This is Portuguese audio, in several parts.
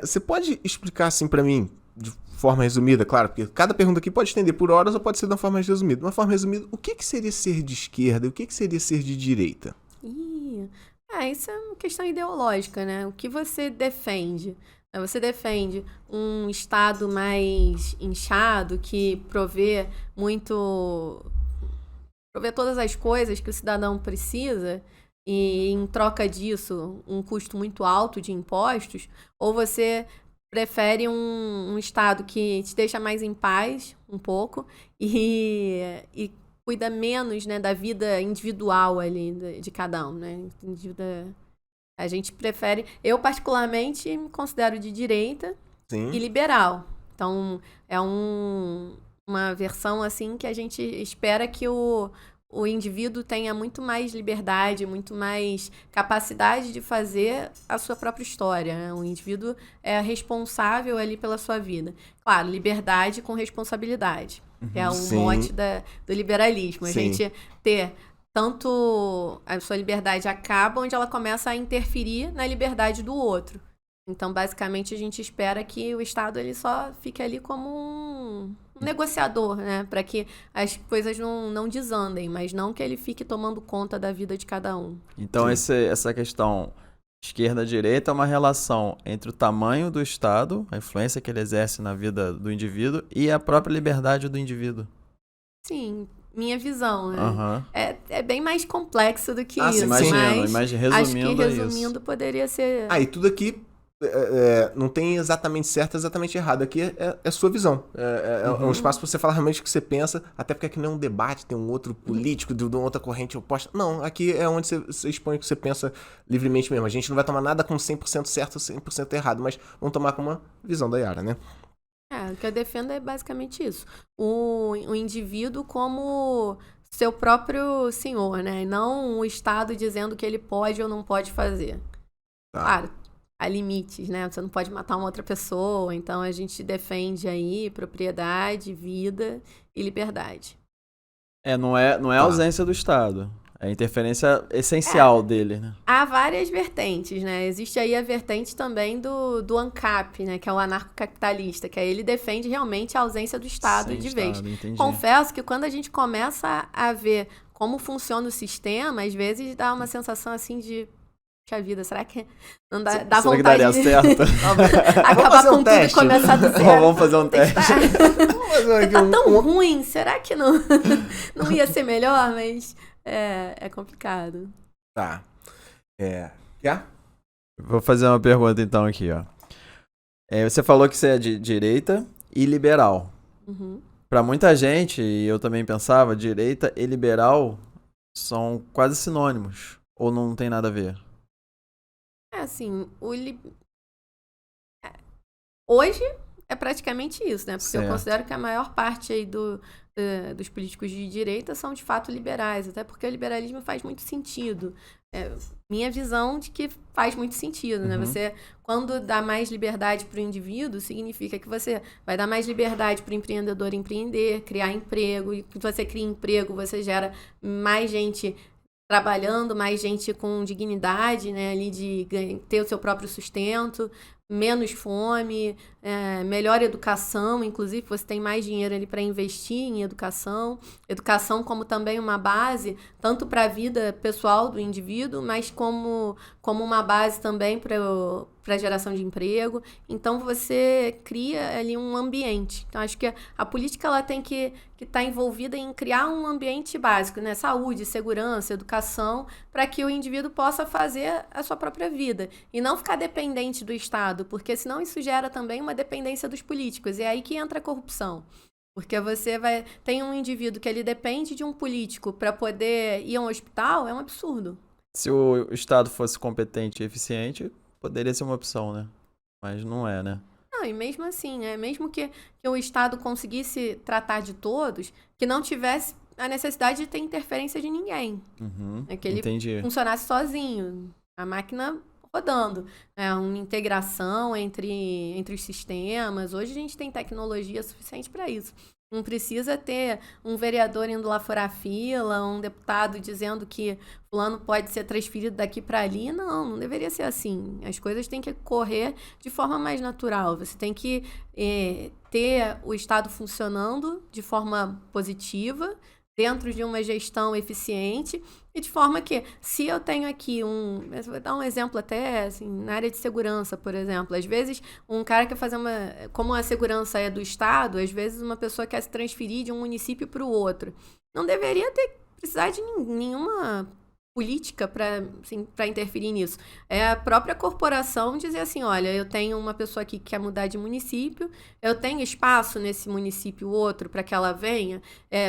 você pode explicar assim pra mim, de forma resumida, claro, porque cada pergunta aqui pode estender por horas ou pode ser de uma forma mais resumida. De uma forma resumida, o que seria ser de esquerda e o que seria ser de direita? Ih, isso é uma questão ideológica, né? O que você defende? Você defende um Estado mais inchado que provê todas as coisas que o cidadão precisa e, em troca disso, um custo muito alto de impostos? Ou você prefere um Estado que te deixa mais em paz, um pouco, e cuida menos, né, da vida individual ali de cada um, né? A gente prefere... Eu, particularmente, me considero de direita e Sim. liberal. Então, é uma versão, assim, que a gente espera que o indivíduo tenha muito mais liberdade, muito mais capacidade de fazer a sua própria história, né? O indivíduo é responsável ali pela sua vida. Claro, liberdade com responsabilidade, que é o Sim, mote do liberalismo. A sim. gente ter tanto a sua liberdade acaba onde ela começa a interferir na liberdade do outro. Então, basicamente, a gente espera que o Estado ele só fique ali como um negociador, né? Para que as coisas não desandem, mas não que ele fique tomando conta da vida de cada um. Então, Sim. essa questão esquerda-direita é uma relação entre o tamanho do Estado, a influência que ele exerce na vida do indivíduo e a própria liberdade do indivíduo. Sim, minha visão, né? Aham. É bem mais complexo do que isso, Imagino, mas resumindo, acho que resumindo poderia ser... E tudo aqui não tem exatamente certo, exatamente errado. Aqui é sua visão. É um espaço pra você falar realmente o que você pensa, até porque aqui não é um debate, tem um outro político de uma outra corrente oposta. Não, aqui é onde você expõe o que você pensa livremente mesmo. A gente não vai tomar nada com 100% certo, 100% errado, mas vamos tomar com uma visão da Yara, né? O que eu defendo é basicamente isso. O indivíduo como seu próprio senhor, né? E não o Estado dizendo o que ele pode ou não pode fazer. Tá. Claro, há limites, né? Você não pode matar uma outra pessoa, então a gente defende aí propriedade, vida e liberdade. não é a ausência do Estado. É a interferência essencial dele, né? Há várias vertentes, né? Existe aí a vertente também do ANCAP, né? Que é o anarcocapitalista, que aí ele defende realmente a ausência do Estado Sem de vez. Estado, entendi. Confesso que quando a gente começa a ver como funciona o sistema, às vezes dá uma sensação assim de... Puxa vida, será que não dá Será vontade que daria de certo? acabar com tudo e começar do zero? Vamos fazer um teste. Tá tão ruim, será que não ia ser melhor? Mas é complicado. Tá. Quer? Vou fazer uma pergunta então aqui, ó. Você falou que você é de direita e liberal. Uhum. Pra muita gente, e eu também pensava, direita e liberal são quase sinônimos. Ou não tem nada a ver? Assim, hoje é praticamente isso, né? Porque Certo. eu considero que a maior parte aí dos políticos de direita são de fato liberais, até porque o liberalismo faz muito sentido. Minha visão de que faz muito sentido, né? Você, quando dá mais liberdade para o indivíduo, significa que você vai dar mais liberdade para o empreendedor empreender, criar emprego, e que você cria emprego, você gera mais gente trabalhando, mais gente com dignidade, né, ali de ter o seu próprio sustento, menos fome, melhor educação, inclusive você tem mais dinheiro ali para investir em educação como também uma base, tanto para a vida pessoal do indivíduo, mas como uma base também para a geração de emprego. Então você cria ali um ambiente. Então acho que a política ela tem que estar envolvida em criar um ambiente básico, né? Saúde, segurança, educação, para que o indivíduo possa fazer a sua própria vida e não ficar dependente do Estado, porque senão isso gera também uma dependência dos políticos. E é aí que entra a corrupção. Porque você tem um indivíduo que ele depende de um político para poder ir a um hospital, é um absurdo. Se o Estado fosse competente e eficiente, poderia ser uma opção, né? Mas não é, né? Não, e mesmo assim, né? Mesmo que o Estado conseguisse tratar de todos, que não tivesse a necessidade de ter interferência de ninguém. Que ele Entendi. funcionasse sozinho, a máquina rodando. Uma integração entre os sistemas. Hoje a gente tem tecnologia suficiente para isso. Não precisa ter um vereador indo lá furar a fila, um deputado dizendo que fulano pode ser transferido daqui para ali. Não deveria ser assim. As coisas têm que correr de forma mais natural. Você tem que ter o Estado funcionando de forma positiva, dentro de uma gestão eficiente, e de forma que, se eu tenho aqui eu vou dar um exemplo até, assim, na área de segurança, por exemplo. Às vezes, um cara quer fazer como a segurança é do Estado, às vezes uma pessoa quer se transferir de um município para o outro. Não deveria precisar de nenhuma política para interferir nisso. É a própria corporação dizer assim, olha, eu tenho uma pessoa aqui que quer mudar de município, eu tenho espaço nesse município outro para que ela venha,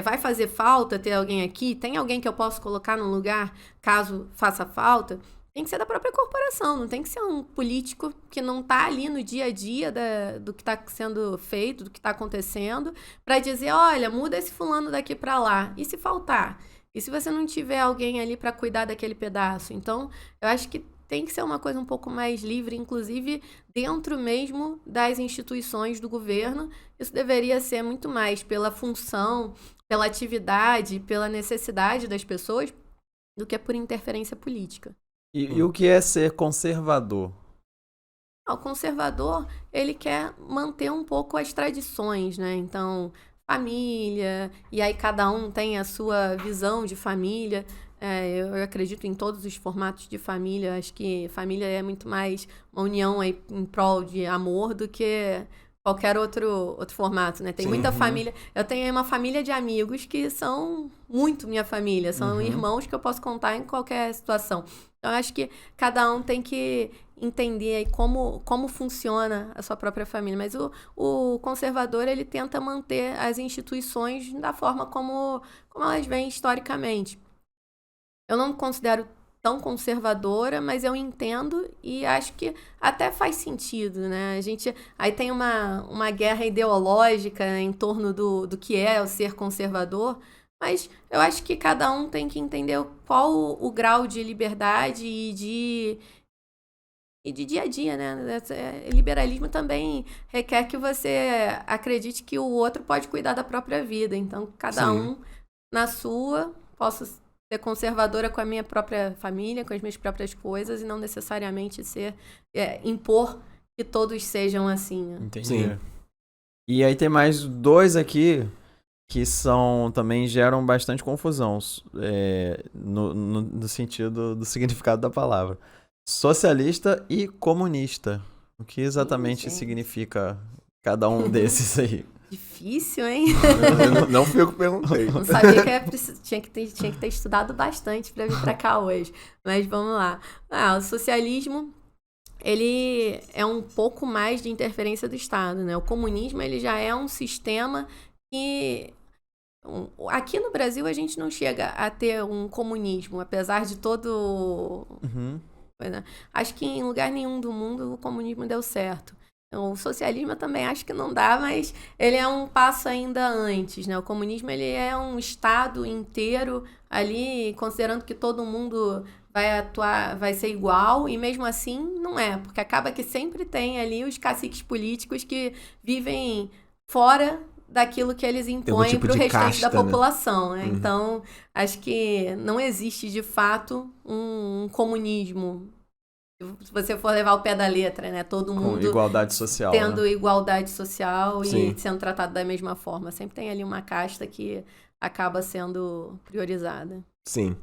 vai fazer falta ter alguém aqui, tem alguém que eu posso colocar no lugar caso faça falta? Tem que ser da própria corporação, não tem que ser um político que não está ali no dia a dia do que está sendo feito, do que está acontecendo, para dizer, olha, muda esse fulano daqui para lá. E se faltar? E se você não tiver alguém ali para cuidar daquele pedaço? Então, eu acho que tem que ser uma coisa um pouco mais livre, inclusive dentro mesmo das instituições do governo. Isso deveria ser muito mais pela função, pela atividade, pela necessidade das pessoas, do que por interferência política. E o que é ser conservador? O conservador, ele quer manter um pouco as tradições, né? Então, família, e aí cada um tem a sua visão de família. Eu acredito em todos os formatos de família. Acho que família é muito mais uma união aí em prol de amor do que qualquer outro formato, né? Tem muita família. Eu tenho uma família de amigos que são muito minha família. São irmãos que eu posso contar em qualquer situação. Então, eu acho que cada um tem que entender aí como funciona a sua própria família. Mas o conservador, ele tenta manter as instituições da forma como elas vêm historicamente. Eu não me considero tão conservadora, mas eu entendo e acho que até faz sentido, né? Aí tem uma guerra ideológica em torno do que é o ser conservador, mas eu acho que cada um tem que entender qual o grau de liberdade e de dia a dia, né? Liberalismo também requer que você acredite que o outro pode cuidar da própria vida. Então, cada um na sua, posso ser conservadora com a minha própria família, com as minhas próprias coisas, e não necessariamente impor que todos sejam assim. Né? Entendi. Sim. E aí tem mais dois aqui que também geram bastante confusão no sentido do significado da palavra. Socialista e comunista. O que exatamente significa cada um desses aí? Difícil, hein? Não fui eu que perguntei. Não sabia que tinha que ter estudado bastante para vir para cá hoje. Mas vamos lá. O socialismo, ele é um pouco mais de interferência do Estado, né? O comunismo, ele já é um sistema que... Aqui no Brasil, a gente não chega a ter um comunismo, apesar de todo... Acho que em lugar nenhum do mundo o comunismo deu certo. O socialismo eu também acho que não dá, mas ele é um passo ainda antes, né? O comunismo, ele é um Estado inteiro ali, considerando que todo mundo vai atuar, vai ser igual, e mesmo assim não é, porque acaba que sempre tem ali os caciques políticos que vivem fora daquilo que eles impõem para o restante da população, né? Então, acho que não existe de fato um comunismo. Se você for levar o pé da letra, né? Todo mundo com igualdade social, tendo né? igualdade social e sendo tratado da mesma forma. Sempre tem ali uma casta que acaba sendo priorizada. Sim.